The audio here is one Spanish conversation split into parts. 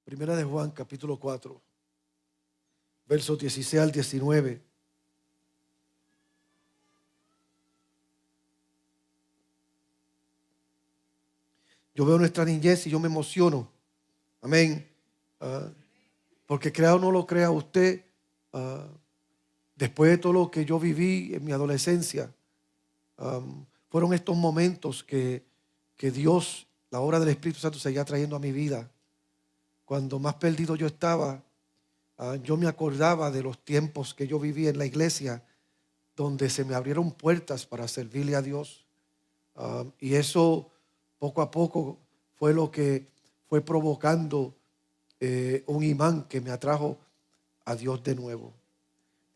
Primera de Juan, capítulo 4, versos 16 al 19. Yo veo nuestra niñez y yo me emociono. Amén. Porque crea o no lo crea usted, después de todo lo que yo viví en mi adolescencia, fueron estos momentos que Dios, la obra del Espíritu Santo, seguía trayendo a mi vida. Cuando más perdido yo estaba, yo me acordaba de los tiempos que yo viví en la iglesia, donde se me abrieron puertas para servirle a Dios. Y eso poco a poco fue lo que fue provocando un imán que me atrajo a Dios de nuevo.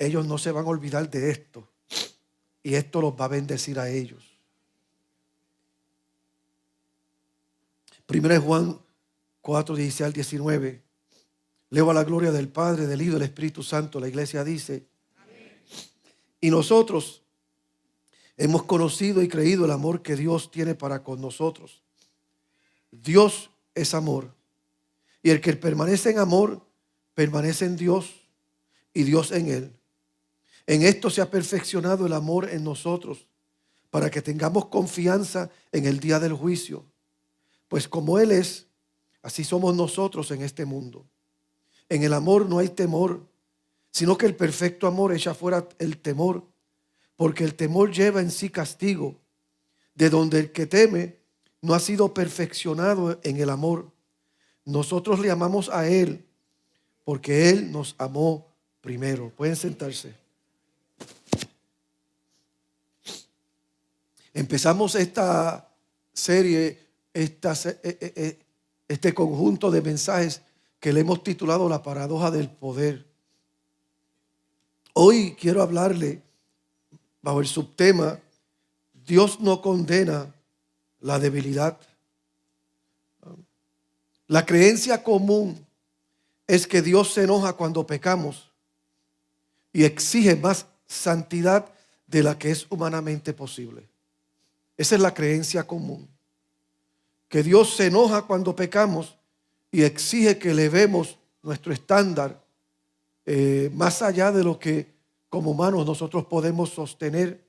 Ellos no se van a olvidar de esto, y esto los va a bendecir a ellos. Primera de Juan 4, 16 al 19. Leo a la gloria del Padre, del Hijo y del Espíritu Santo. La iglesia dice: amén. Y nosotros hemos conocido y creído el amor que Dios tiene para con nosotros. Dios es amor, y el que permanece en amor permanece en Dios y Dios en él. En esto se ha perfeccionado el amor en nosotros, para que tengamos confianza en el día del juicio. Pues como Él es, así somos nosotros en este mundo. En el amor no hay temor, sino que el perfecto amor echa fuera el temor, porque el temor lleva en sí castigo, de donde el que teme no ha sido perfeccionado en el amor. Nosotros le amamos a Él, porque Él nos amó primero. Pueden sentarse. Empezamos esta serie, este conjunto de mensajes que le hemos titulado La paradoja del poder. Hoy quiero hablarle bajo el subtema: Dios no condena la debilidad. La creencia común es que Dios se enoja cuando pecamos y exige más santidad de la que es humanamente posible. Esa es la creencia común, que Dios se enoja cuando pecamos y exige que elevemos nuestro estándar más allá de lo que como humanos nosotros podemos sostener.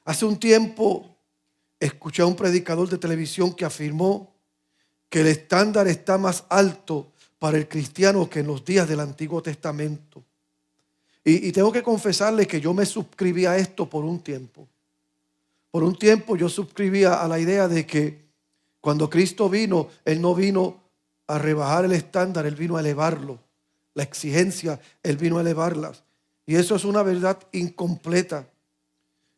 Hace un tiempo escuché a un predicador de televisión que afirmó que el estándar está más alto para el cristiano que en los días del Antiguo Testamento. Y tengo que confesarle que yo me suscribí a esto por un tiempo. Por un tiempo yo suscribía a la idea de que cuando Cristo vino, Él no vino a rebajar el estándar, Él vino a elevarlo. La exigencia, Él vino a elevarlas. Y eso es una verdad incompleta.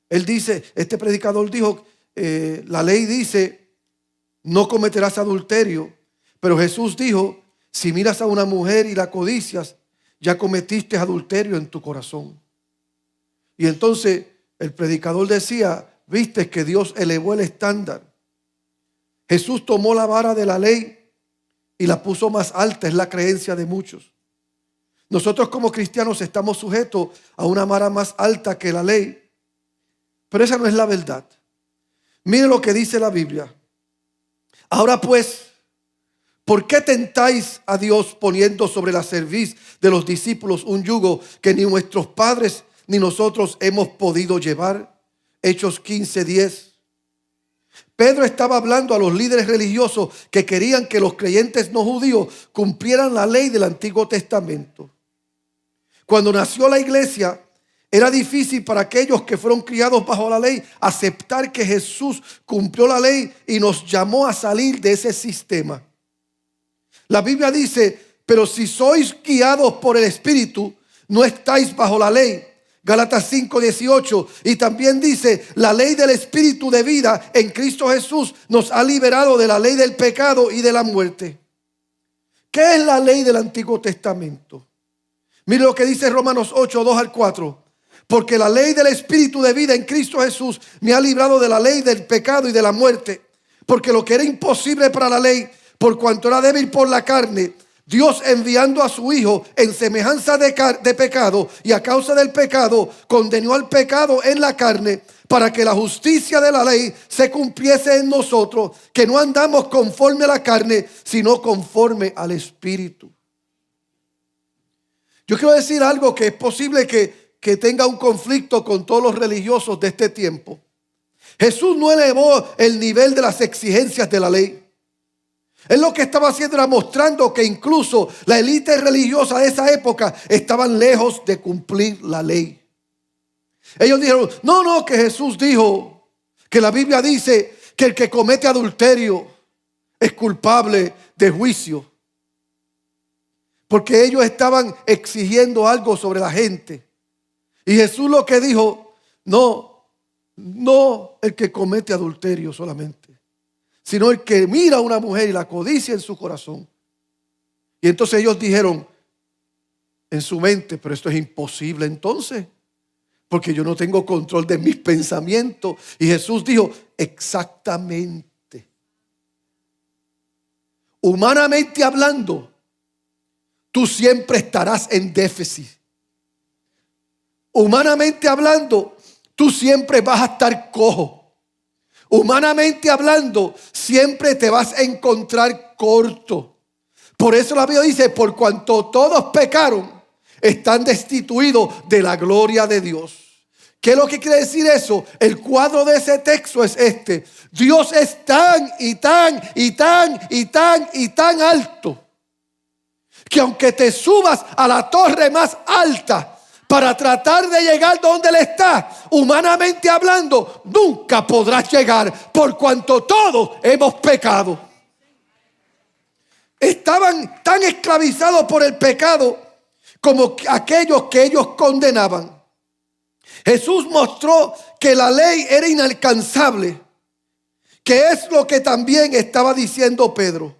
Él dice, este predicador dijo, la ley dice, no cometerás adulterio. Pero Jesús dijo, si miras a una mujer y la codicias, ya cometiste adulterio en tu corazón. Y entonces el predicador decía, viste que Dios elevó el estándar. Jesús tomó la vara de la ley y la puso más alta. Es la creencia de muchos. Nosotros como cristianos estamos sujetos a una vara más alta que la ley. Pero esa no es la verdad. Mire lo que dice la Biblia. Ahora pues, ¿por qué tentáis a Dios poniendo sobre la cerviz de los discípulos un yugo que ni nuestros padres ni nosotros hemos podido llevar? Hechos 15:10. Pedro estaba hablando a los líderes religiosos que querían que los creyentes no judíos cumplieran la ley del Antiguo Testamento. Cuando nació la iglesia, era difícil para aquellos que fueron criados bajo la ley aceptar que Jesús cumplió la ley y nos llamó a salir de ese sistema. La Biblia dice, pero si sois guiados por el Espíritu, no estáis bajo la ley. Gálatas 5:18. Y también dice, la ley del Espíritu de vida en Cristo Jesús nos ha liberado de la ley del pecado y de la muerte. ¿Qué es la ley del Antiguo Testamento? Mire lo que dice Romanos 8:2-4. Porque la ley del Espíritu de vida en Cristo Jesús me ha librado de la ley del pecado y de la muerte. Porque lo que era imposible para la ley, por cuanto era débil por la carne, Dios enviando a su Hijo en semejanza de pecado y a causa del pecado, condenó al pecado en la carne para que la justicia de la ley se cumpliese en nosotros, que no andamos conforme a la carne, sino conforme al Espíritu. Yo quiero decir algo que es posible que tenga un conflicto con todos los religiosos de este tiempo. Jesús no elevó el nivel de las exigencias de la ley. Él lo que estaba haciendo era mostrando que incluso la élite religiosa de esa época estaban lejos de cumplir la ley. Ellos dijeron, no, que Jesús dijo, que la Biblia dice que el que comete adulterio es culpable de juicio. Porque ellos estaban exigiendo algo sobre la gente. Y Jesús lo que dijo, no el que comete adulterio solamente, sino el que mira a una mujer y la codicia en su corazón. Y entonces ellos dijeron en su mente, pero esto es imposible entonces, porque yo no tengo control de mis pensamientos. Y Jesús dijo, exactamente. Humanamente hablando, tú siempre estarás en déficit. Humanamente hablando, tú siempre vas a estar cojo. Humanamente hablando, siempre te vas a encontrar corto. Por eso la Biblia dice, por cuanto todos pecaron, están destituidos de la gloria de Dios. ¿Qué es lo que quiere decir eso? El cuadro de ese texto es este. Dios es tan alto, que aunque te subas a la torre más alta para tratar de llegar donde Él está, humanamente hablando, nunca podrás llegar, por cuanto todos hemos pecado. Estaban tan esclavizados por el pecado como aquellos que ellos condenaban. Jesús mostró que la ley era inalcanzable, que es lo que también estaba diciendo Pedro.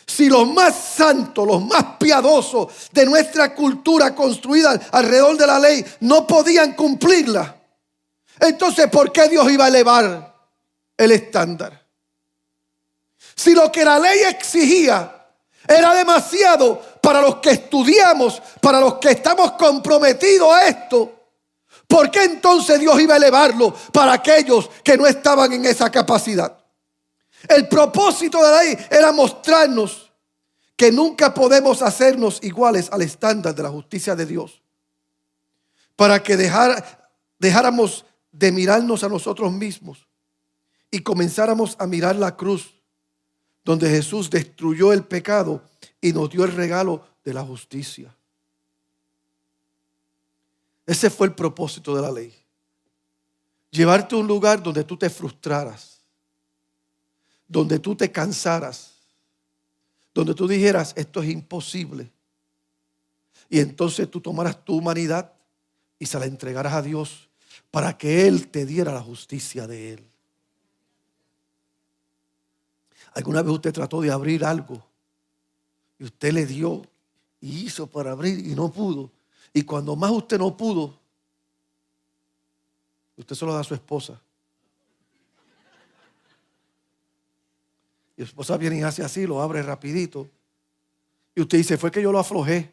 Si los más santos, los más piadosos de nuestra cultura construida alrededor de la ley no podían cumplirla, entonces ¿por qué Dios iba a elevar el estándar? Si lo que la ley exigía era demasiado para los que estudiamos, para los que estamos comprometidos a esto, ¿por qué entonces Dios iba a elevarlo para aquellos que no estaban en esa capacidad? El propósito de la ley era mostrarnos que nunca podemos hacernos iguales al estándar de la justicia de Dios, para que dejáramos de mirarnos a nosotros mismos y comenzáramos a mirar la cruz, donde Jesús destruyó el pecado y nos dio el regalo de la justicia. Ese fue el propósito de la ley. Llevarte a un lugar donde tú te frustraras, donde tú te cansaras, donde tú dijeras, esto es imposible. Y entonces tú tomaras tu humanidad y se la entregaras a Dios para que Él te diera la justicia de Él. ¿Alguna vez usted trató de abrir algo y usted le dio y hizo para abrir y no pudo? Y cuando más usted no pudo, usted se lo da a su esposa. Y su esposa viene y hace así, lo abre rapidito. Y usted dice, fue que yo lo aflojé.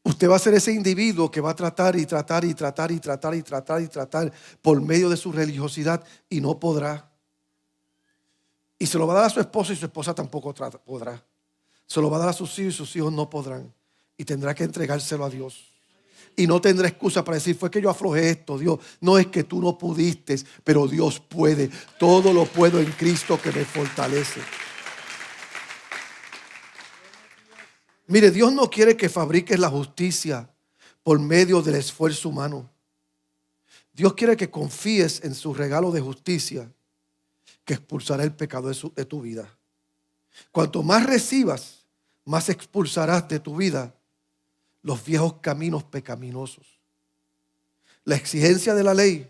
Usted va a ser ese individuo que va a tratar por medio de su religiosidad y no podrá. Y se lo va a dar a su esposa y su esposa tampoco podrá. Se lo va a dar a sus hijos y sus hijos no podrán. Y tendrá que entregárselo a Dios. Y no tendrá excusa para decir, fue que yo aflojé esto. Dios, no es que tú no pudiste, pero Dios puede. Todo lo puedo en Cristo que me fortalece. Mire, Dios no quiere que fabriques la justicia por medio del esfuerzo humano. Dios quiere que confíes en su regalo de justicia, que expulsará el pecado de tu vida. Cuanto más recibas, más expulsarás de tu vida los viejos caminos pecaminosos. La exigencia de la ley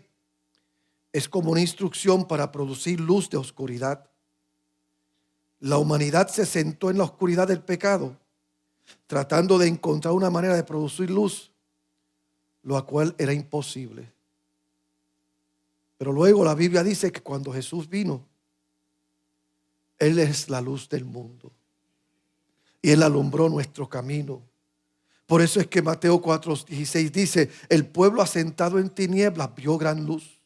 es como una instrucción para producir luz de oscuridad. La humanidad se sentó en la oscuridad del pecado, tratando de encontrar una manera de producir luz, lo cual era imposible. Pero luego la Biblia dice que cuando Jesús vino, Él es la luz del mundo. Y Él alumbró nuestro camino Por eso es que Mateo 4:16 dice: el pueblo asentado en tinieblas vio gran luz,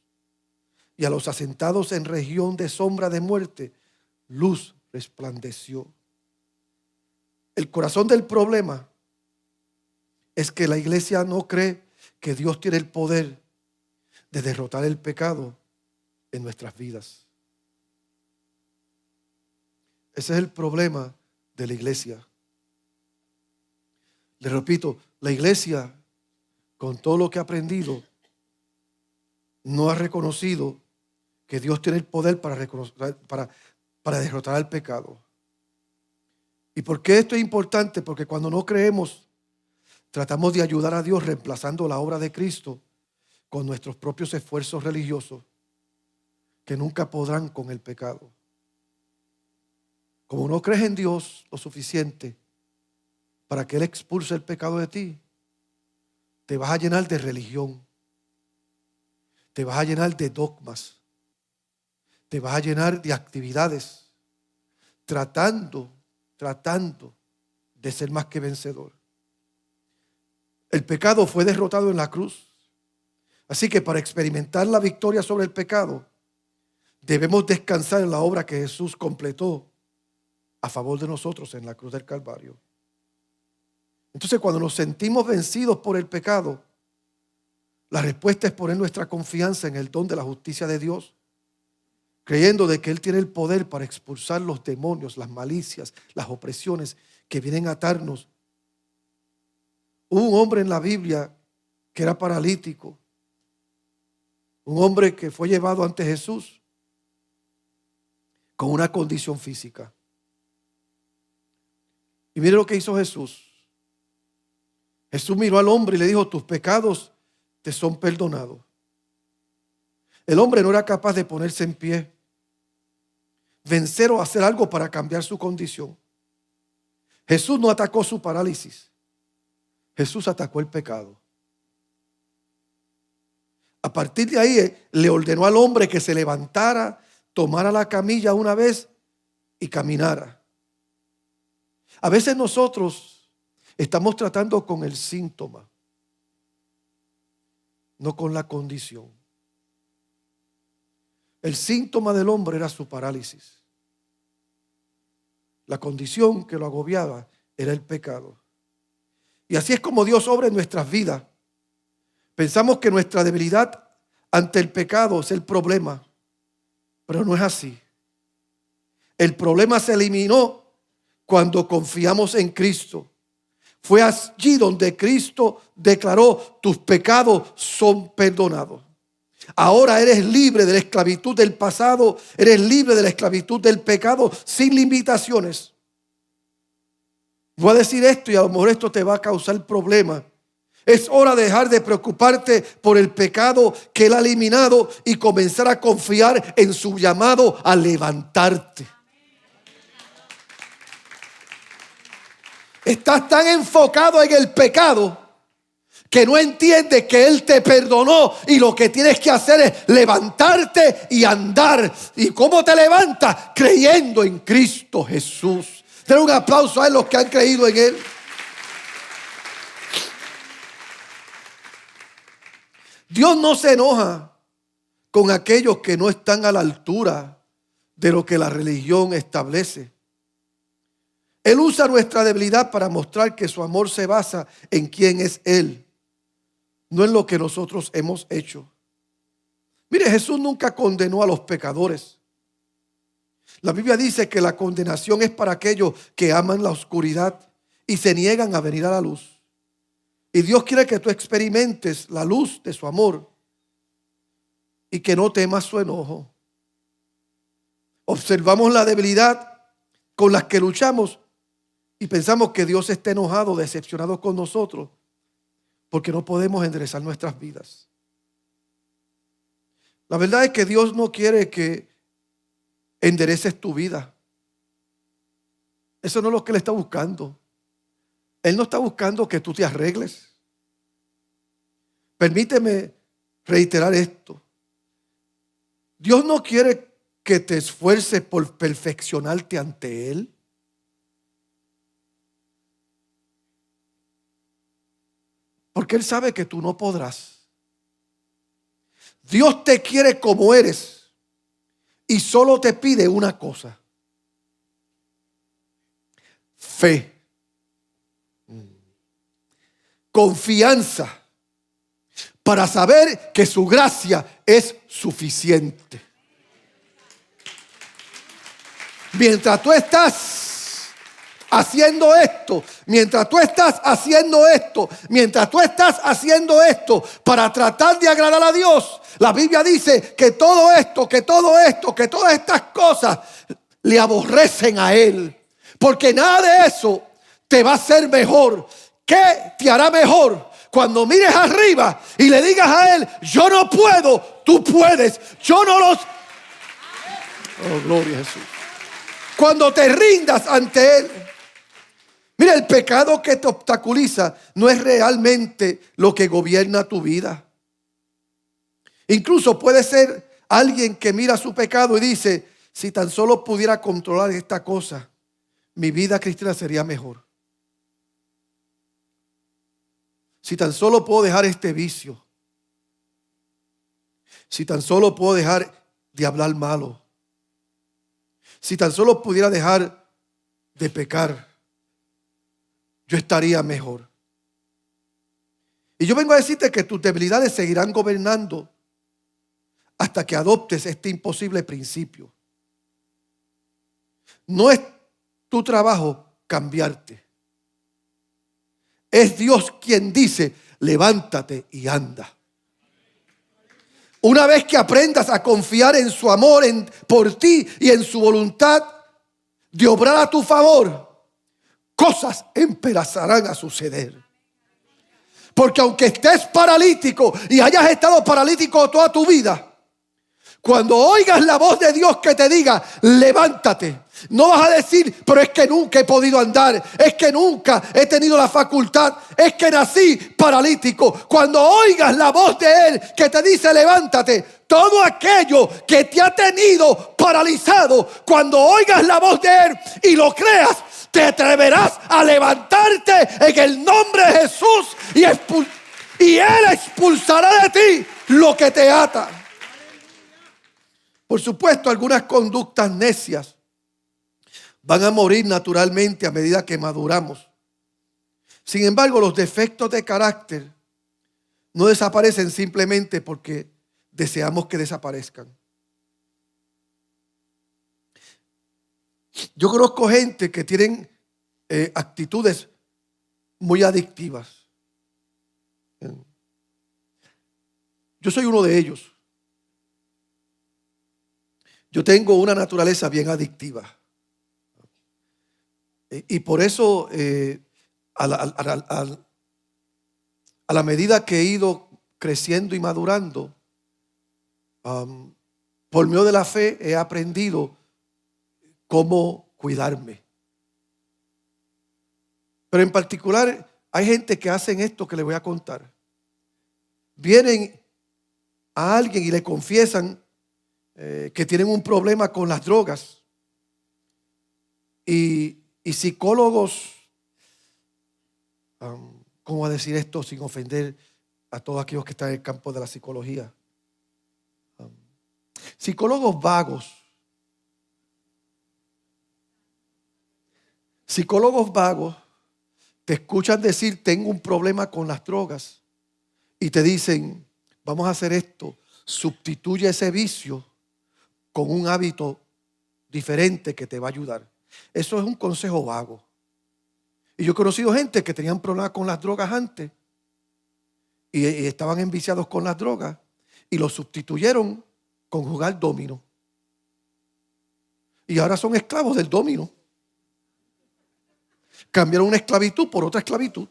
y a los asentados en región de sombra de muerte, luz resplandeció. El corazón del problema es que la iglesia no cree que Dios tiene el poder de derrotar el pecado en nuestras vidas. Ese es el problema de la iglesia. Le repito, la iglesia, con todo lo que ha aprendido, no ha reconocido que Dios tiene el poder para derrotar al pecado. ¿Y por qué esto es importante? Porque cuando no creemos, tratamos de ayudar a Dios reemplazando la obra de Cristo con nuestros propios esfuerzos religiosos que nunca podrán con el pecado. Como no crees en Dios lo suficiente para que Él expulse el pecado de ti, te vas a llenar de religión, te vas a llenar de dogmas, te vas a llenar de actividades, tratando de ser más que vencedor. El pecado fue derrotado en la cruz. Así que para experimentar la victoria sobre el pecado, debemos descansar en la obra que Jesús completó a favor de nosotros en la cruz del Calvario. Entonces, cuando nos sentimos vencidos por el pecado, la respuesta es poner nuestra confianza en el don de la justicia de Dios, creyendo de que Él tiene el poder para expulsar los demonios, las malicias, las opresiones que vienen a atarnos. Hubo un hombre en la Biblia que era paralítico, un hombre que fue llevado ante Jesús con una condición física. Y mire lo que hizo Jesús. Jesús miró al hombre y le dijo: tus pecados te son perdonados. El hombre no era capaz de ponerse en pie, vencer o hacer algo para cambiar su condición. Jesús no atacó su parálisis. Jesús atacó el pecado. A partir de ahí le ordenó al hombre que se levantara, tomara la camilla una vez y caminara. A veces nosotros estamos tratando con el síntoma, no con la condición. El síntoma del hombre era su parálisis. La condición que lo agobiaba era el pecado. Y así es como Dios obra en nuestras vidas. Pensamos que nuestra debilidad ante el pecado es el problema, pero no es así. El problema se eliminó cuando confiamos en Cristo. Fue allí donde Cristo declaró: tus pecados son perdonados. Ahora eres libre de la esclavitud del pasado, eres libre de la esclavitud del pecado sin limitaciones. Voy a decir esto y a lo mejor esto te va a causar problemas. Es hora de dejar de preocuparte por el pecado que Él ha eliminado y comenzar a confiar en su llamado a levantarte. Estás tan enfocado en el pecado que no entiendes que Él te perdonó y lo que tienes que hacer es levantarte y andar. ¿Y cómo te levantas? Creyendo en Cristo Jesús. Den un aplauso a los que han creído en Él. Dios no se enoja con aquellos que no están a la altura de lo que la religión establece. Él usa nuestra debilidad para mostrar que su amor se basa en quién es Él, no en lo que nosotros hemos hecho. Mire, Jesús nunca condenó a los pecadores. La Biblia dice que la condenación es para aquellos que aman la oscuridad y se niegan a venir a la luz. Y Dios quiere que tú experimentes la luz de su amor y que no temas su enojo. Observamos la debilidad con la que luchamos y pensamos que Dios está enojado, decepcionado con nosotros, porque no podemos enderezar nuestras vidas. La verdad es que Dios no quiere que endereces tu vida. Eso no es lo que Él está buscando. Él no está buscando que tú te arregles. Permíteme reiterar esto. Dios no quiere que te esfuerces por perfeccionarte ante Él. Porque Él sabe que tú no podrás. Dios te quiere como eres y solo te pide una cosa: fe, confianza, para saber que su gracia es suficiente. Mientras tú estás haciendo esto, mientras tú estás haciendo esto, mientras tú estás haciendo esto para tratar de agradar a Dios, la Biblia dice que todo esto, que todas estas cosas le aborrecen a Él. Porque nada de eso te va a hacer mejor. ¿Qué te hará mejor? Cuando mires arriba y le digas a Él: yo no puedo, tú puedes. Yo no los... Oh, gloria a Jesús. Cuando te rindas ante Él. Mira, el pecado que te obstaculiza no es realmente lo que gobierna tu vida. Incluso puede ser alguien que mira su pecado y dice: si tan solo pudiera controlar esta cosa, mi vida cristiana sería mejor. Si tan solo puedo dejar este vicio. Si tan solo puedo dejar de hablar malo. Si tan solo pudiera dejar de pecar, yo estaría mejor. Y yo vengo a decirte que tus debilidades seguirán gobernando hasta que adoptes este imposible principio. No es tu trabajo cambiarte. Es Dios quien dice: levántate y anda. Una vez que aprendas a confiar en su amor por ti y en su voluntad de obrar a tu favor, cosas empezarán a suceder. Porque aunque estés paralítico y hayas estado paralítico toda tu vida, cuando oigas la voz de Dios que te diga: levántate, no vas a decir: pero es que nunca he podido andar, es que nunca he tenido la facultad, es que nací paralítico. Cuando oigas la voz de Él que te dice: levántate, todo aquello que te ha tenido paralizado, cuando oigas la voz de Él y lo creas, te atreverás a levantarte en el nombre de Jesús y Él expulsará de ti lo que te ata. Por supuesto, algunas conductas necias van a morir naturalmente a medida que maduramos. Sin embargo, los defectos de carácter no desaparecen simplemente porque deseamos que desaparezcan. Yo conozco gente que tienen actitudes muy adictivas. Yo soy uno de ellos. Yo tengo una naturaleza bien adictiva. Y por eso, a la medida que he ido creciendo y madurando, por medio de la fe he aprendido cómo cuidarme. Pero en particular hay gente que hacen esto que les voy a contar. Vienen a alguien y le confiesan que tienen un problema con las drogas. Y psicólogos, ¿cómo decir esto sin ofender a todos aquellos que están en el campo de la psicología? Psicólogos vagos. Psicólogos vagos te escuchan decir: tengo un problema con las drogas. Y te dicen: vamos a hacer esto. Sustituye ese vicio con un hábito diferente que te va a ayudar. Eso es un consejo vago. Y yo he conocido gente que tenían problemas con las drogas antes y estaban enviciados con las drogas y lo sustituyeron con jugar dominó. Y ahora son esclavos del dominó. Cambiaron una esclavitud por otra esclavitud.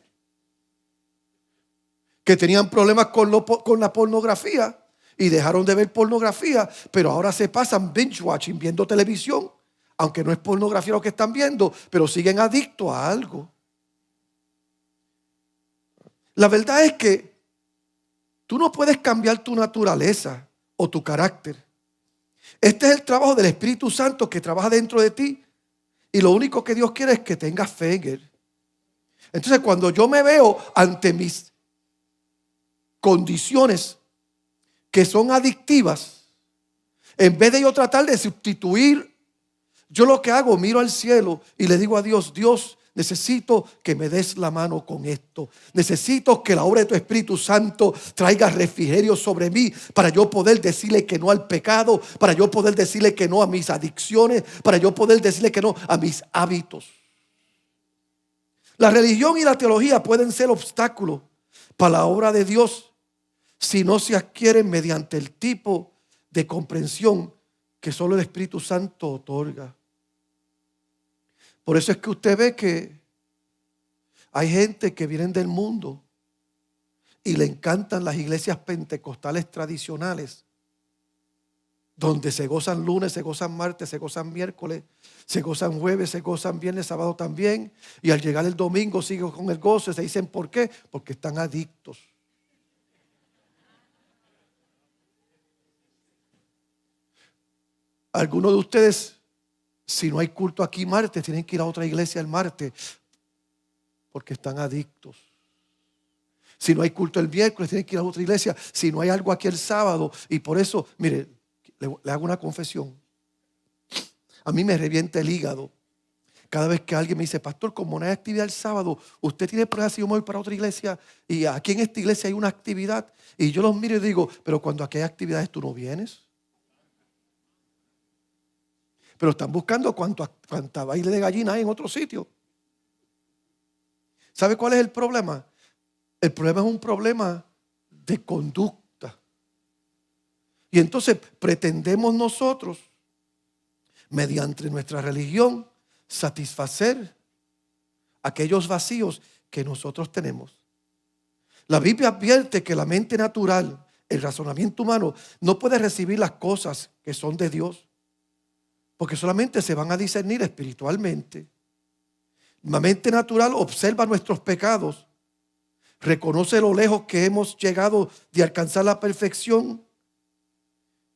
Que tenían problemas con la pornografía y dejaron de ver pornografía, pero ahora se pasan binge watching, viendo televisión, aunque no es pornografía lo que están viendo, pero siguen adictos a algo. La verdad es que tú no puedes cambiar tu naturaleza o tu carácter. Este es el trabajo del Espíritu Santo que trabaja dentro de ti, y lo único que Dios quiere es que tengas fe en Él. Entonces, cuando yo me veo ante mis condiciones que son adictivas, en vez de yo tratar de sustituir, yo lo que hago, miro al cielo y le digo a Dios: Dios, necesito que me des la mano con esto. Necesito que la obra de tu Espíritu Santo traiga refrigerio sobre mí para yo poder decirle que no al pecado, para yo poder decirle que no a mis adicciones, para yo poder decirle que no a mis hábitos. La religión y la teología pueden ser obstáculos para la obra de Dios si no se adquieren mediante el tipo de comprensión que solo el Espíritu Santo otorga. Por eso es que usted ve que hay gente que vienen del mundo y le encantan las iglesias pentecostales tradicionales, donde se gozan lunes, se gozan martes, se gozan miércoles, se gozan jueves, se gozan viernes, sábado también. Y al llegar el domingo siguen con el gozo. Se dicen: ¿por qué? Porque están adictos. Algunos de ustedes, si no hay culto aquí martes, tienen que ir a otra iglesia el martes porque están adictos. Si no hay culto el miércoles, tienen que ir a otra iglesia. Si no hay algo aquí el sábado. Y por eso, mire, le hago una confesión. A mí me revienta el hígado cada vez que alguien me dice: pastor, como no hay actividad el sábado, usted tiene pruebas si yo me voy para otra iglesia y aquí en esta iglesia hay una actividad. Y yo los miro y digo: pero cuando aquí hay actividades, ¿tú no vienes? Pero están buscando cuánta baile de gallina hay en otro sitio. ¿Sabe cuál es el problema? El problema es un problema de conducta. Y entonces pretendemos nosotros, mediante nuestra religión, satisfacer aquellos vacíos que nosotros tenemos. La Biblia advierte que la mente natural, el razonamiento humano, no puede recibir las cosas que son de Dios, porque solamente se van a discernir espiritualmente. La mente natural observa nuestros pecados, reconoce lo lejos que hemos llegado de alcanzar la perfección,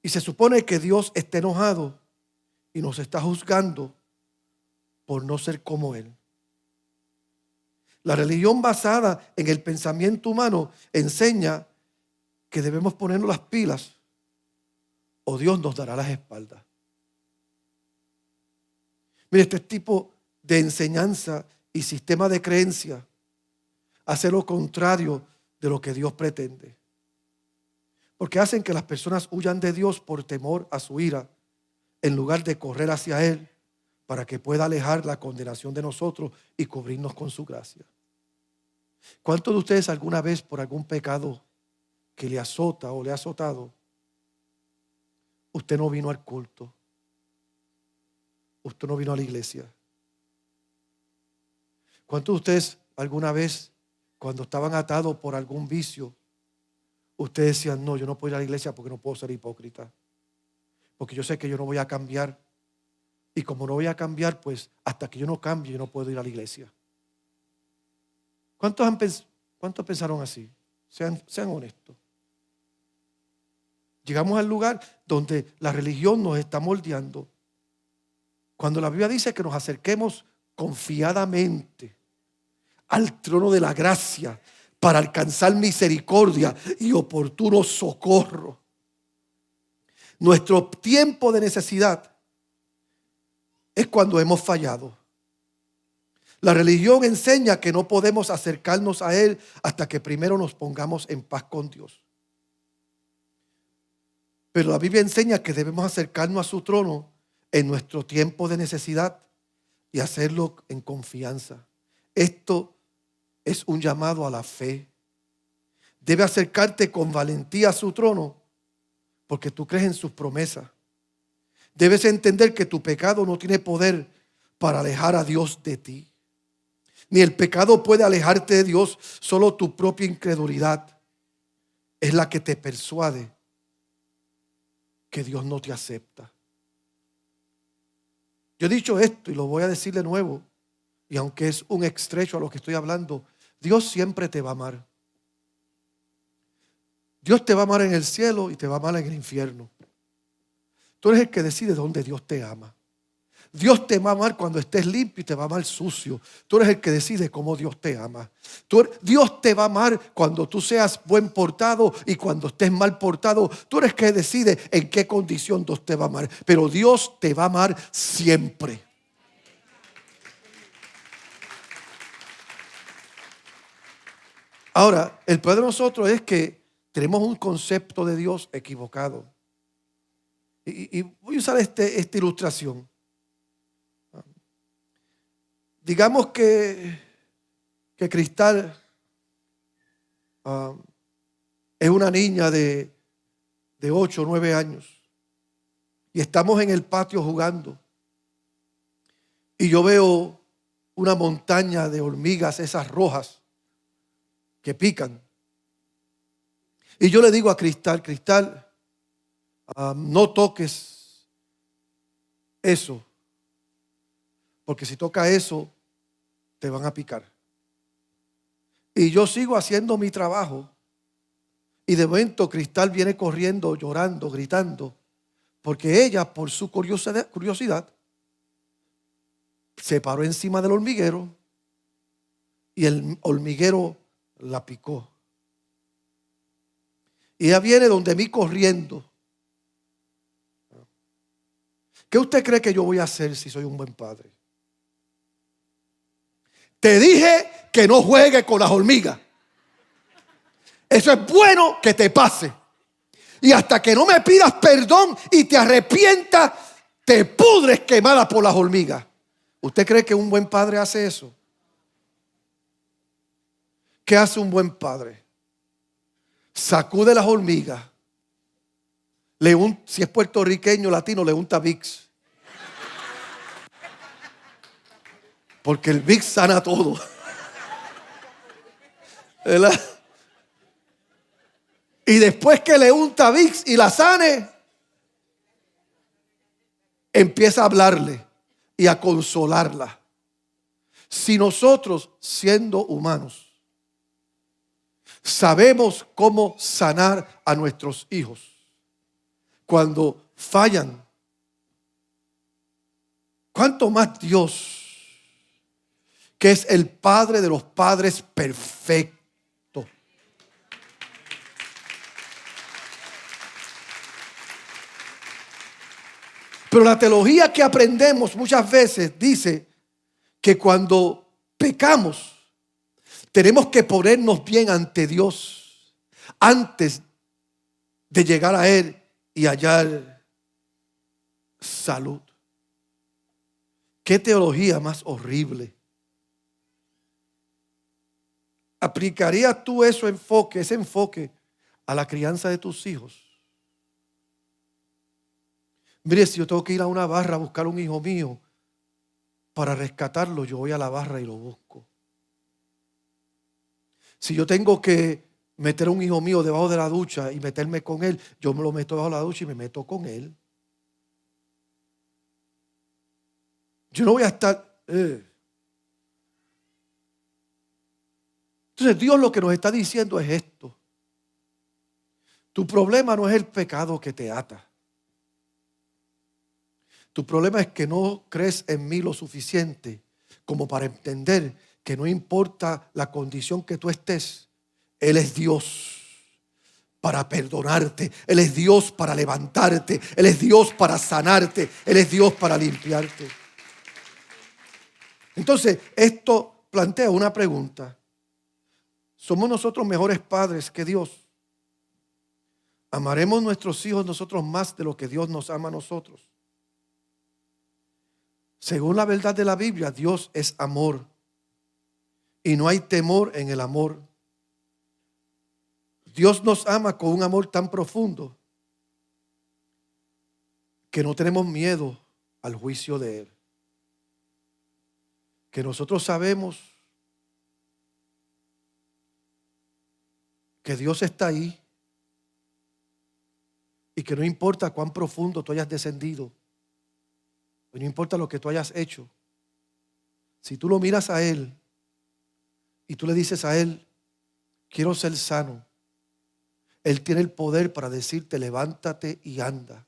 y se supone que Dios está enojado y nos está juzgando por no ser como Él. La religión basada en el pensamiento humano enseña que debemos ponernos las pilas o Dios nos dará las espaldas. Mire, este tipo de enseñanza y sistema de creencia hace lo contrario de lo que Dios pretende. Porque hacen que las personas huyan de Dios por temor a su ira, en lugar de correr hacia Él para que pueda alejar la condenación de nosotros y cubrirnos con su gracia. ¿Cuántos de ustedes alguna vez por algún pecado que le azota o le ha azotado, usted no vino al culto? Usted no vino a la iglesia. ¿Cuántos de ustedes alguna vez, cuando estaban atados por algún vicio, ustedes decían: no, yo no puedo ir a la iglesia porque no puedo ser hipócrita, porque yo sé que yo no voy a cambiar, y como no voy a cambiar, pues hasta que yo no cambie, yo no puedo ir a la iglesia? ¿Cuántos pensaron así? Sean honestos. Llegamos al lugar donde la religión nos está moldeando, cuando la Biblia dice que nos acerquemos confiadamente al trono de la gracia para alcanzar misericordia y oportuno socorro. Nuestro tiempo de necesidad es cuando hemos fallado. La religión enseña que no podemos acercarnos a Él hasta que primero nos pongamos en paz con Dios. Pero la Biblia enseña que debemos acercarnos a su trono en nuestro tiempo de necesidad y hacerlo en confianza. Esto es un llamado a la fe. Debe acercarte con valentía a su trono porque tú crees en sus promesas. Debes entender que tu pecado no tiene poder para alejar a Dios de ti. Ni el pecado puede alejarte de Dios, solo tu propia incredulidad es la que te persuade que Dios no te acepta. Yo he dicho esto y lo voy a decir de nuevo, y aunque es un estrecho a lo que estoy hablando, Dios siempre te va a amar. Dios te va a amar en el cielo y te va a amar en el infierno. Tú eres el que decide dónde Dios te ama. Dios te va a amar cuando estés limpio y te va a amar sucio. Tú eres el que decide cómo Dios te ama. Dios te va a amar cuando tú seas buen portado y cuando estés mal portado. Tú eres el que decide en qué condición Dios te va a amar. Pero Dios te va a amar siempre. Ahora, el problema de nosotros es que tenemos un concepto de Dios equivocado. Y voy a usar esta ilustración. Digamos que Cristal es una niña de 8 o 9 años. Y estamos en el patio jugando. Y yo veo una montaña de hormigas, esas rojas, que pican. Y yo le digo a Cristal, Cristal, no toques eso, porque si toca eso, te van a picar. Y yo sigo haciendo mi trabajo. Y de momento Cristal viene corriendo, llorando, gritando, porque ella, por su curiosidad, se paró encima del hormiguero y el hormiguero la picó. Y ella viene donde mí corriendo. ¿Qué usted cree que yo voy a hacer si soy un buen padre? Te dije que no juegue con las hormigas. Eso es bueno que te pase. Y hasta que no me pidas perdón y te arrepientas, te pudres quemada por las hormigas. ¿Usted cree que un buen padre hace eso? ¿Qué hace un buen padre? Sacude las hormigas. Si es puertorriqueño, latino, le unta Vicks. Porque el Vicks sana todo. ¿Verdad? Y después que le unta Vicks y la sane, empieza a hablarle y a consolarla. Si nosotros, siendo humanos, sabemos cómo sanar a nuestros hijos cuando fallan, ¿cuánto más Dios, que es el Padre de los padres perfectos? Pero la teología que aprendemos muchas veces dice que cuando pecamos tenemos que ponernos bien ante Dios antes de llegar a Él y hallar salud. ¿Qué teología más horrible? ¿Aplicarías tú ese enfoque a la crianza de tus hijos? Mire, si yo tengo que ir a una barra a buscar un hijo mío para rescatarlo, yo voy a la barra y lo busco. Si yo tengo que meter a un hijo mío debajo de la ducha y meterme con él, yo me lo meto debajo de la ducha y me meto con él. Yo no voy a estar... Entonces Dios lo que nos está diciendo es esto. Tu problema no es el pecado que te ata. Tu problema es que no crees en mí lo suficiente como para entender que no importa la condición que tú estés, Él es Dios para perdonarte. Él es Dios para levantarte. Él es Dios para sanarte. Él es Dios para limpiarte. Entonces, esto plantea una pregunta. ¿Somos nosotros mejores padres que Dios? ¿Amaremos a nuestros hijos nosotros más de lo que Dios nos ama a nosotros? Según la verdad de la Biblia, Dios es amor y no hay temor en el amor. Dios nos ama con un amor tan profundo que no tenemos miedo al juicio de Él. Que nosotros sabemos que Dios está ahí y que no importa cuán profundo tú hayas descendido, no importa lo que tú hayas hecho, si tú lo miras a Él y tú le dices a Él, quiero ser sano, Él tiene el poder para decirte, levántate y anda.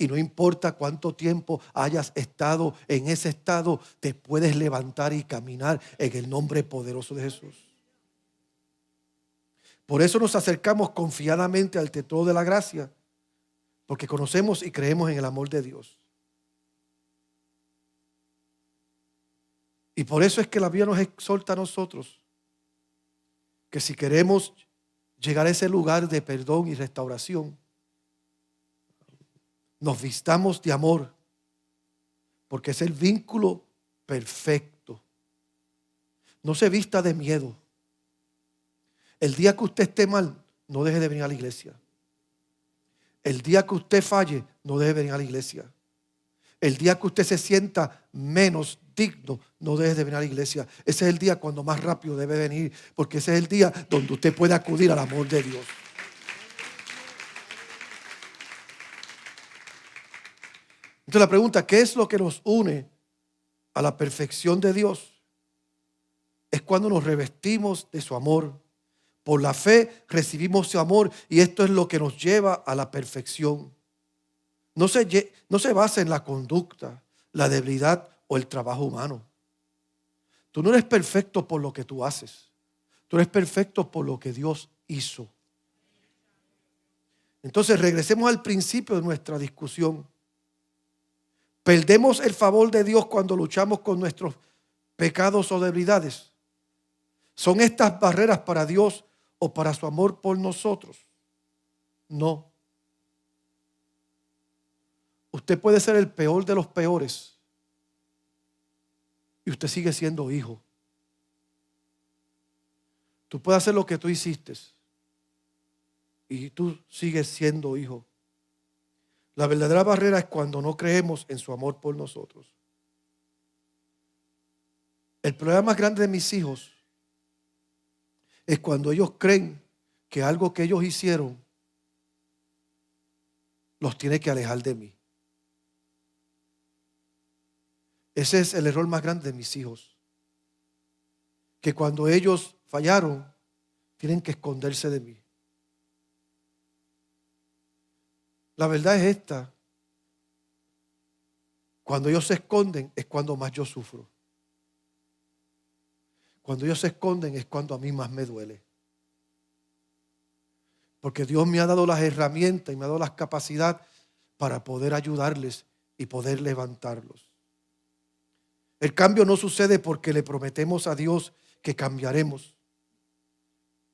Y no importa cuánto tiempo hayas estado en ese estado, te puedes levantar y caminar en el nombre poderoso de Jesús. Por eso nos acercamos confiadamente al trono de la gracia, porque conocemos y creemos en el amor de Dios. Y por eso es que la Biblia nos exhorta a nosotros que si queremos llegar a ese lugar de perdón y restauración, nos vistamos de amor, porque es el vínculo perfecto. No se vista de miedo. El día que usted esté mal, no deje de venir a la iglesia. El día que usted falle, no deje de venir a la iglesia. El día que usted se sienta menos digno, no deje de venir a la iglesia. Ese es el día cuando más rápido debe venir, porque ese es el día donde usted puede acudir al amor de Dios. Entonces la pregunta, ¿qué es lo que nos une a la perfección de Dios? Es cuando nos revestimos de su amor. Por la fe recibimos su amor y esto es lo que nos lleva a la perfección. No se basa en la conducta, la debilidad o el trabajo humano. Tú no eres perfecto por lo que tú haces. Tú eres perfecto por lo que Dios hizo. Entonces regresemos al principio de nuestra discusión. Perdemos el favor de Dios cuando luchamos con nuestros pecados o debilidades. ¿Son estas barreras para Dios o para su amor por nosotros? No. Usted puede ser el peor de los peores y usted sigue siendo hijo. Tú puedes hacer lo que tú hiciste y tú sigues siendo hijo. La verdadera barrera es cuando no creemos en su amor por nosotros. El problema más grande de mis hijos es cuando ellos creen que algo que ellos hicieron los tiene que alejar de mí. Ese es el error más grande de mis hijos. Que cuando ellos fallaron, tienen que esconderse de mí. La verdad es esta. Cuando ellos se esconden es cuando más yo sufro. Cuando ellos se esconden es cuando a mí más me duele. Porque Dios me ha dado las herramientas y me ha dado las capacidades para poder ayudarles y poder levantarlos. El cambio no sucede porque le prometemos a Dios que cambiaremos.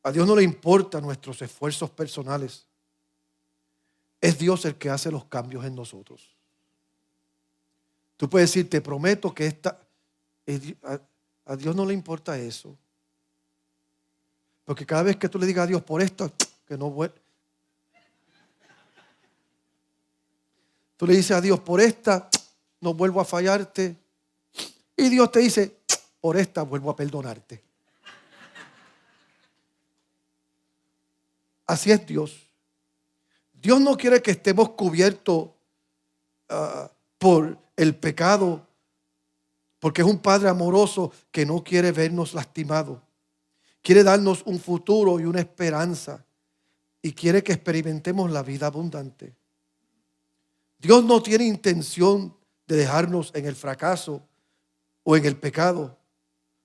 A Dios no le importan nuestros esfuerzos personales. Es Dios el que hace los cambios en nosotros. Tú puedes decir, te prometo que a Dios no le importa eso. Porque cada vez que tú le digas a Dios por esto, que no vuelva. Tú le dices a Dios, por esta no vuelvo a fallarte. Y Dios te dice, por esta vuelvo a perdonarte. Así es Dios. Dios no quiere que estemos cubiertos por el pecado, porque es un Padre amoroso que no quiere vernos lastimados. Quiere darnos un futuro y una esperanza y quiere que experimentemos la vida abundante. Dios no tiene intención de dejarnos en el fracaso o en el pecado.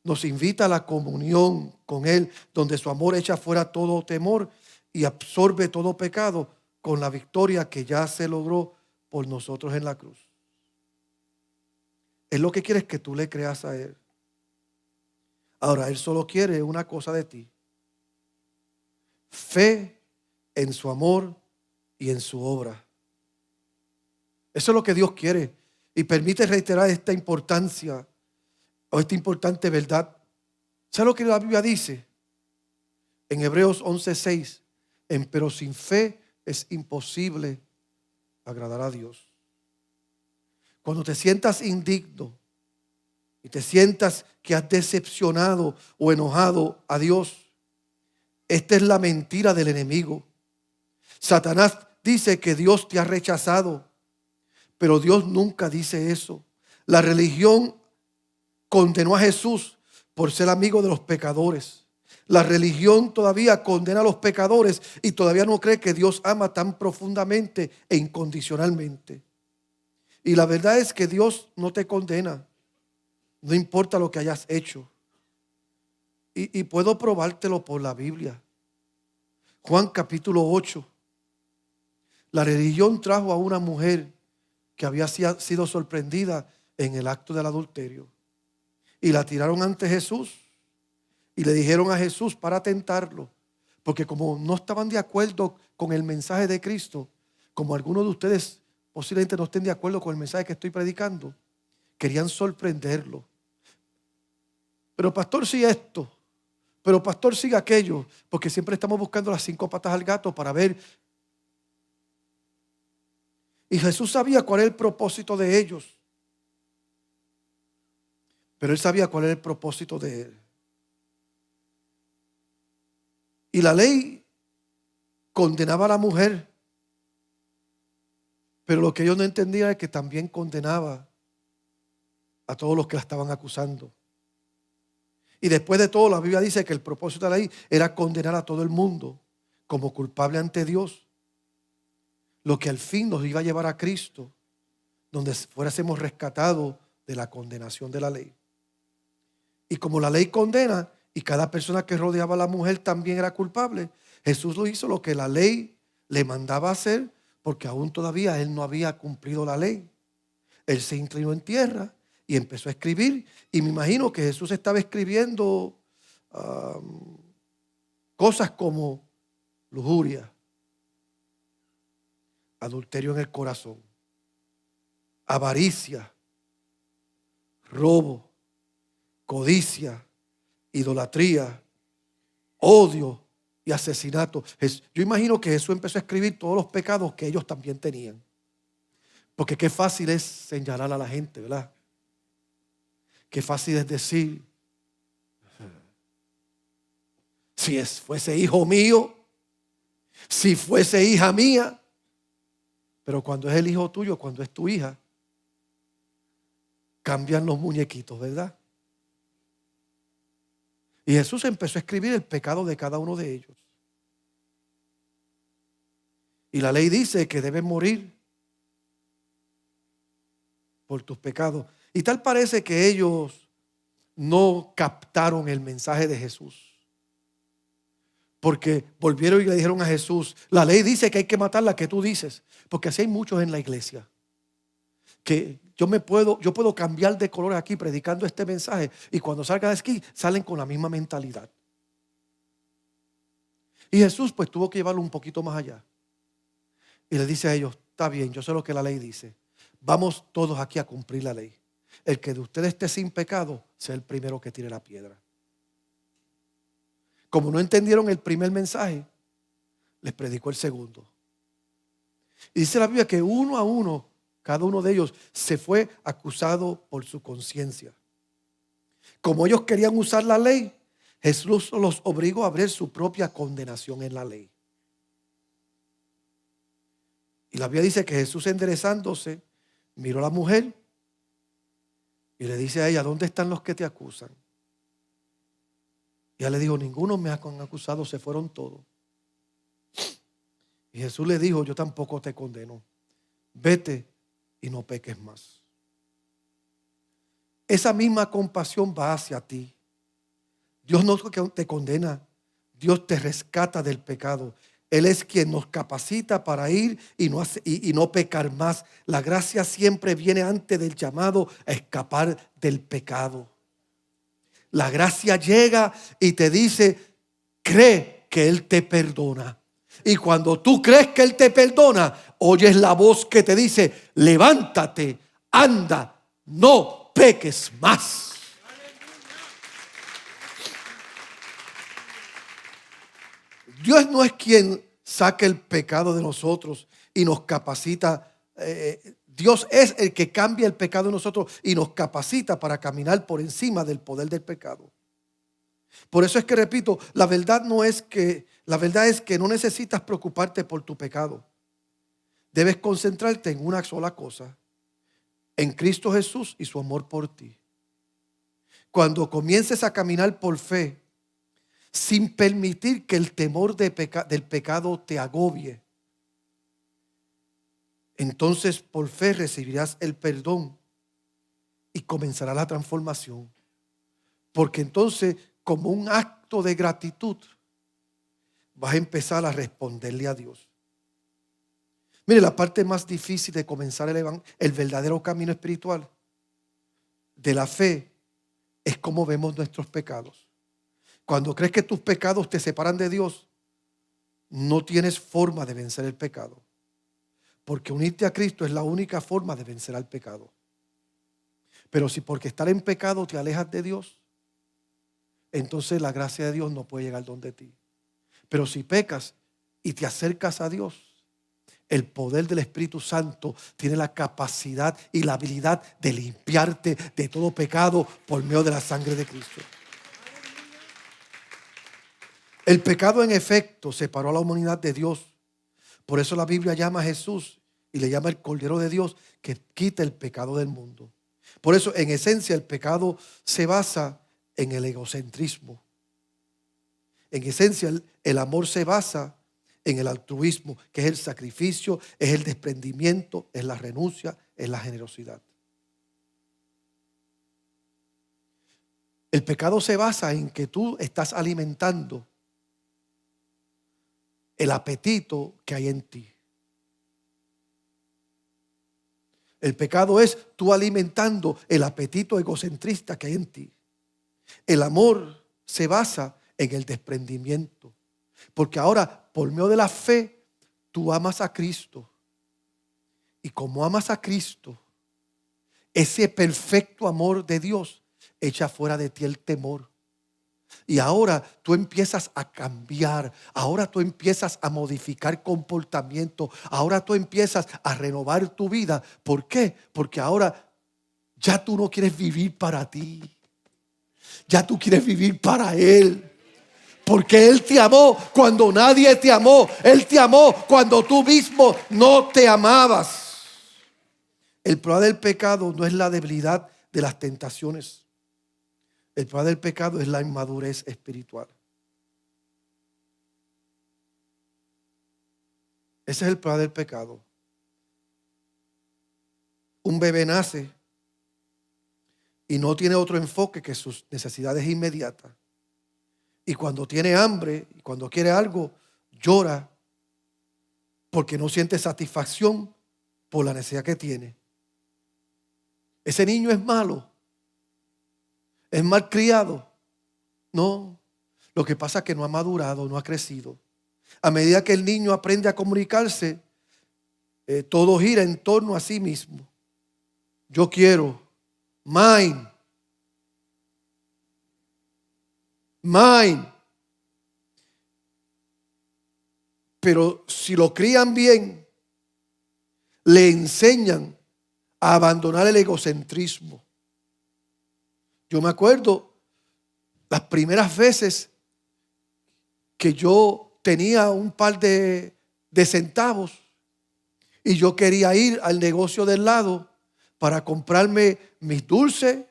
Nos invita a la comunión con Él, donde su amor echa fuera todo temor y absorbe todo pecado con la victoria que ya se logró por nosotros en la cruz. Él lo que quiere es que tú le creas a Él. Ahora, Él solo quiere una cosa de ti: fe en su amor y en su obra. Eso es lo que Dios quiere. Y permite reiterar esta importancia o esta importante verdad. ¿Sabes lo que la Biblia dice? En Hebreos 11:6. Pero sin fe es imposible agradar a Dios. Cuando te sientas indigno y te sientas que has decepcionado o enojado a Dios, esta es la mentira del enemigo. Satanás dice que Dios te ha rechazado, pero Dios nunca dice eso. La religión condenó a Jesús por ser amigo de los pecadores. La religión todavía condena a los pecadores y todavía no cree que Dios ama tan profundamente e incondicionalmente. Y la verdad es que Dios no te condena, no importa lo que hayas hecho. Y puedo probártelo por la Biblia. Juan capítulo 8. La religión trajo a una mujer que había sido sorprendida en el acto del adulterio. Y la tiraron ante Jesús. Y le dijeron a Jesús para tentarlo. Porque como no estaban de acuerdo con el mensaje de Cristo, como algunos de ustedes posiblemente no estén de acuerdo con el mensaje que estoy predicando, querían sorprenderlo. Pero pastor, sí esto. Pero pastor, sigue aquello. Porque siempre estamos buscando las 5 patas al gato para ver. Y Jesús sabía cuál era el propósito de ellos. Pero él sabía cuál era el propósito de él. Y la ley condenaba a la mujer. Pero lo que ellos no entendían es que también condenaba a todos los que la estaban acusando. Y después de todo, la Biblia dice que el propósito de la ley era condenar a todo el mundo como culpable ante Dios. Lo que al fin nos iba a llevar a Cristo, donde fuésemos rescatados de la condenación de la ley. Y como la ley condena, y cada persona que rodeaba a la mujer también era culpable, Jesús lo hizo lo que la ley le mandaba hacer, porque aún todavía él no había cumplido la ley. Él se inclinó en tierra y empezó a escribir. Y me imagino que Jesús estaba escribiendo cosas como lujuria, adulterio en el corazón, avaricia, robo, codicia, idolatría, odio y asesinato. Yo imagino que Jesús empezó a escribir todos los pecados que ellos también tenían. Porque qué fácil es señalar a la gente, ¿verdad? Qué fácil es decir, si fuese hijo mío, si fuese hija mía. Pero cuando es el hijo tuyo, cuando es tu hija, cambian los muñequitos, ¿verdad? Y Jesús empezó a escribir el pecado de cada uno de ellos. Y la ley dice que deben morir por tus pecados. Y tal parece que ellos no captaron el mensaje de Jesús. Porque volvieron y le dijeron a Jesús, la ley dice que hay que matarla, que tú dices. Porque así hay muchos en la iglesia. Que yo puedo cambiar de color aquí predicando este mensaje. Y cuando salgan de aquí, salen con la misma mentalidad. Y Jesús pues tuvo que llevarlo un poquito más allá. Y le dice a ellos, está bien, yo sé lo que la ley dice. Vamos todos aquí a cumplir la ley. El que de ustedes esté sin pecado, sea el primero que tire la piedra. Como no entendieron el primer mensaje, les predicó el segundo. Y dice la Biblia que uno a uno, cada uno de ellos se fue acusado por su conciencia. Como ellos querían usar la ley, Jesús los obligó a ver su propia condenación en la ley. Y la Biblia dice que Jesús, enderezándose, miró a la mujer y le dice a ella, ¿dónde están los que te acusan? Y ella le dijo, ninguno me ha acusado, se fueron todos. Y Jesús le dijo, yo tampoco te condeno. Vete y no peques más. Esa misma compasión va hacia ti. Dios no te condena, Dios te rescata del pecado. Él es quien nos capacita para ir y no pecar más. La gracia siempre viene antes del llamado a escapar del pecado. La gracia llega y te dice, cree que Él te perdona. Y cuando tú crees que Él te perdona, oyes la voz que te dice, levántate, anda, no peques más. Dios no es quien saca el pecado de nosotros y nos capacita. Dios es el que cambia el pecado de nosotros y nos capacita para caminar por encima del poder del pecado. Por eso es que repito, la verdad es que no necesitas preocuparte por tu pecado. Debes concentrarte en una sola cosa, en Cristo Jesús y su amor por ti. Cuando comiences a caminar por fe, sin permitir que el temor del pecado te agobie, entonces por fe recibirás el perdón y comenzará la transformación. Porque entonces, como un acto de gratitud, vas a empezar a responderle a Dios. Mire, la parte más difícil de comenzar el verdadero camino espiritual de la fe es cómo vemos nuestros pecados. Cuando crees que tus pecados te separan de Dios, no tienes forma de vencer el pecado. Porque unirte a Cristo es la única forma de vencer al pecado. Pero si porque estar en pecado te alejas de Dios, entonces la gracia de Dios no puede llegar donde ti. Pero si pecas y te acercas a Dios, el poder del Espíritu Santo tiene la capacidad y la habilidad de limpiarte de todo pecado por medio de la sangre de Cristo. El pecado en efecto separó a la humanidad de Dios. Por eso la Biblia llama a Jesús y le llama el Cordero de Dios que quita el pecado del mundo. Por eso en esencia el pecado se basa en el egocentrismo. En esencia el amor se basa en el altruismo, que es el sacrificio, es el desprendimiento, es la renuncia, es la generosidad. El pecado se basa en que tú estás alimentando el apetito que hay en ti. El pecado es tú alimentando el apetito egocentrista que hay en ti. El amor se basa en el desprendimiento. Porque ahora, por medio de la fe, tú amas a Cristo. Y como amas a Cristo, ese perfecto amor de Dios echa fuera de ti el temor. Y ahora tú empiezas a cambiar. Ahora tú empiezas a modificar comportamiento. Ahora tú empiezas a renovar tu vida. ¿Por qué? Porque ahora ya tú no quieres vivir para ti. Ya tú quieres vivir para Él. Porque Él te amó cuando nadie te amó. Él te amó cuando tú mismo no te amabas. El problema del pecado no es la debilidad de las tentaciones. El problema del pecado es la inmadurez espiritual. Ese es el problema del pecado. Un bebé nace y no tiene otro enfoque que sus necesidades inmediatas. Y cuando tiene hambre, y cuando quiere algo, llora porque no siente satisfacción por la necesidad que tiene. Ese niño es malo, es malcriado. No, lo que pasa es que no ha madurado, no ha crecido. A medida que el niño aprende a comunicarse, todo gira en torno a sí mismo. Yo quiero, mine. Pero si lo crían bien, le enseñan a abandonar el egocentrismo. Yo me acuerdo las primeras veces que yo tenía un par de centavos y yo quería ir al negocio del lado para comprarme mis dulces,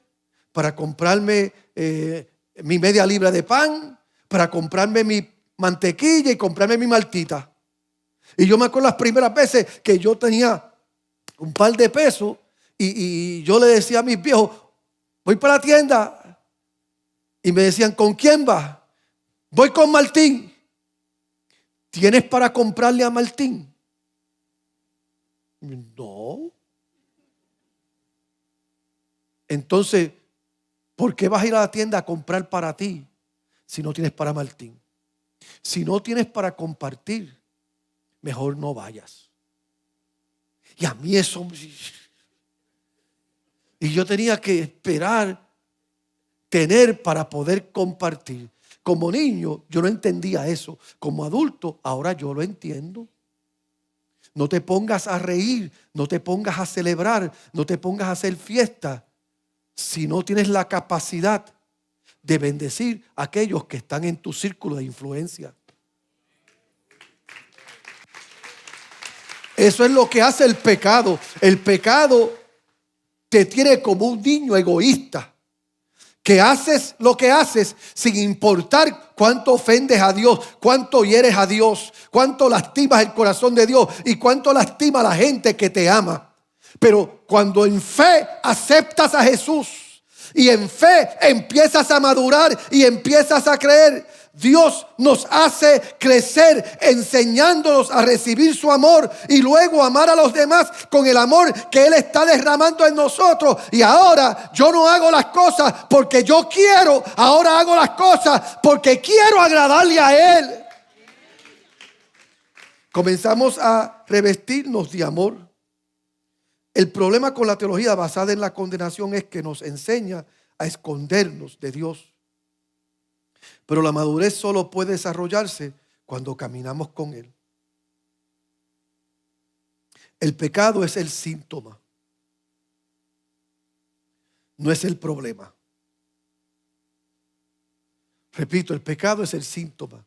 para comprarme mi media libra de pan, para comprarme mi mantequilla y comprarme mi maltita. Y yo me acuerdo las primeras veces que yo tenía un par de pesos y yo le decía a mis viejos, voy para la tienda. Y me decían, ¿con quién vas? Voy con Martín. ¿Tienes para comprarle a Martín? No. Entonces, ¿por qué vas a ir a la tienda a comprar para ti si no tienes para Martín? Si no tienes para compartir, mejor no vayas. Y a mí eso... Y yo tenía que esperar tener para poder compartir. Como niño yo no entendía eso. Como adulto ahora yo lo entiendo. No te pongas a reír, no te pongas a celebrar, no te pongas a hacer fiesta si no tienes la capacidad de bendecir a aquellos que están en tu círculo de influencia. Eso es lo que hace el pecado. El pecado te tiene como un niño egoísta que haces lo que haces sin importar cuánto ofendes a Dios, cuánto hieres a Dios, cuánto lastimas el corazón de Dios y cuánto lastima a la gente que te ama. Pero cuando en fe aceptas a Jesús y en fe empiezas a madurar y empiezas a creer, Dios nos hace crecer enseñándonos a recibir su amor y luego amar a los demás con el amor que Él está derramando en nosotros. Y ahora yo no hago las cosas porque yo quiero, ahora hago las cosas porque quiero agradarle a Él. Comenzamos a revestirnos de amor. El problema con la teología basada en la condenación es que nos enseña a escondernos de Dios. Pero la madurez solo puede desarrollarse cuando caminamos con Él. El pecado es el síntoma, no es el problema. Repito, el pecado es el síntoma,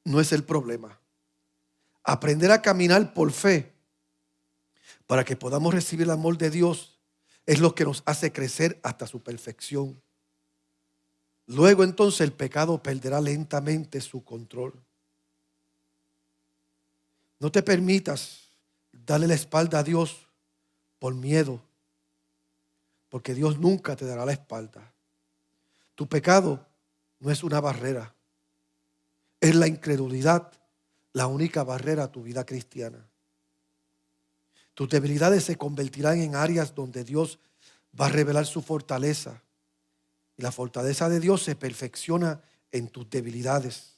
no es el problema. Aprender a caminar por fe para que podamos recibir el amor de Dios es lo que nos hace crecer hasta su perfección. Luego entonces el pecado perderá lentamente su control. No te permitas darle la espalda a Dios por miedo, porque Dios nunca te dará la espalda. Tu pecado no es una barrera, es la incredulidad la única barrera a tu vida cristiana. Tus debilidades se convertirán en áreas donde Dios va a revelar su fortaleza. Y la fortaleza de Dios se perfecciona en tus debilidades.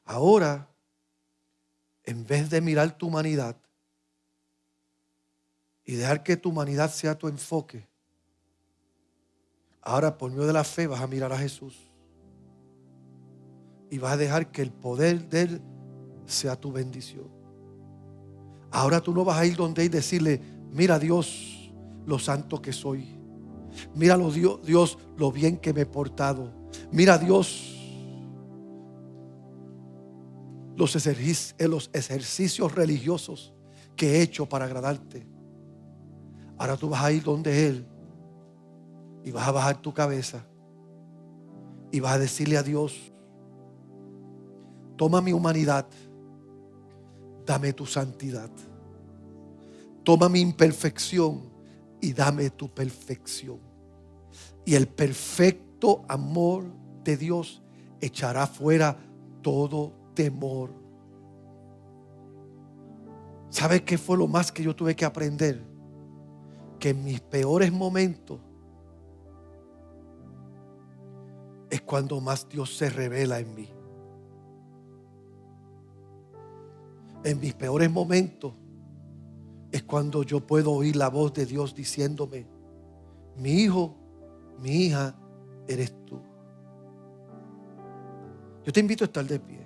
Ahora, en vez de mirar tu humanidad y dejar que tu humanidad sea tu enfoque, ahora por medio de la fe vas a mirar a Jesús. Y vas a dejar que el poder de Él sea tu bendición. Ahora tú no vas a ir donde Él y decirle, mira Dios, lo santo que soy. Mira Dios, lo bien que me he portado. Mira Dios, los ejercicios religiosos que he hecho para agradarte. Ahora tú vas a ir donde Él y vas a bajar tu cabeza y vas a decirle a Dios, toma mi humanidad, dame tu santidad. Toma mi imperfección y dame tu perfección. Y el perfecto amor de Dios echará fuera todo temor. ¿Sabes qué fue lo más que yo tuve que aprender? Que en mis peores momentos es cuando más Dios se revela en mí. En mis peores momentos es cuando yo puedo oír la voz de Dios diciéndome, mi hijo, mi hija, eres tú. Yo te invito a estar de pie.